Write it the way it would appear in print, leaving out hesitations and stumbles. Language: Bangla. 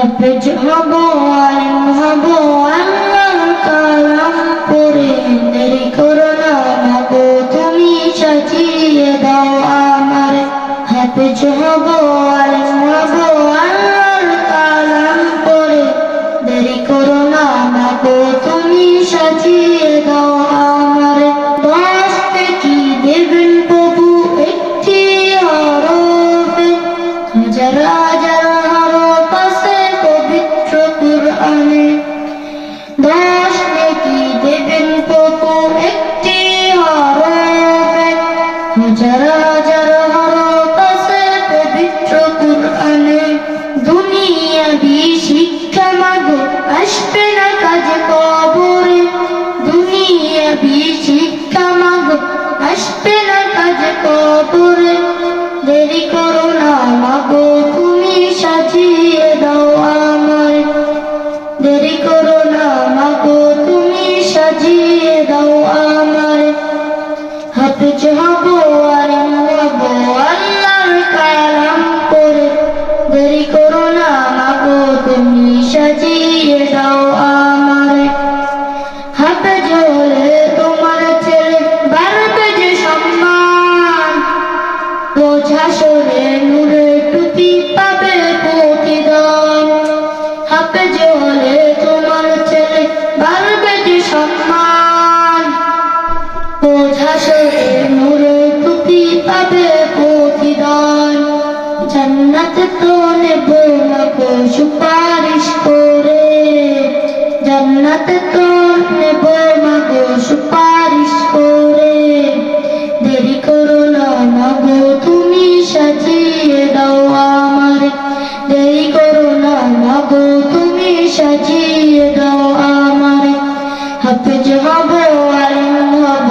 হাফেজ হব আলিম হব আল্লাহর কালাম পড়ে দেরি করো না মাগো তুমি সাজিয়ে দাও আমার হাফেজ হব আলিম হব আল্লাহর কালাম পড়ে দেরি করো না মাগো তুমি সাজিয়ে দাও আমার দশটা কি দেবেন প্রভু একটি হরফে হাজার হাজার হরফ আছে পবিত্র কুরআনে দশ নেকি দেবেন প্রভু একটি হরফে হাজার হাজার হরফ আছে পবিত্র কুরআনে দুনিয়াবি শিক্ষা মাগো আসবে না কাজে কবরে দুনিয়াবি শিক্ষা মাগো আসবে না কাজে কবরে দেরি করো না মাগো তুমি সাজিয়ে দাও আমার দেরি করো না মাগো তুমি সাজিয়ে দাও আমার হাফেজ হব আলিম হব আল্লাহর কালাম পড়ে দেরি করো না মাগো তুমি সাজিয়ে দাও আমার হাফেজ হলে তোমার ছেলে বাড়বে যে সম্মান বোঝা সরে নূরে টুপি পাবে প্রতিদান হাফেজ হলে তোমার ছেলে বাড়বে যে সম্মান বোঝা সরে নূরে টুপি পাবে প্রতিদান জান্নাতে তো নেব মাগো সুপারিশ করে জান্নাতে তো নেব মাগো সুপারিশ করে দেরি করো না মাগো তুমি সাজিয়ে দাও আমার দেরি করো না মাগো তুমি সাজিয়ে দাও আমার হাফেজ হব আলিম হব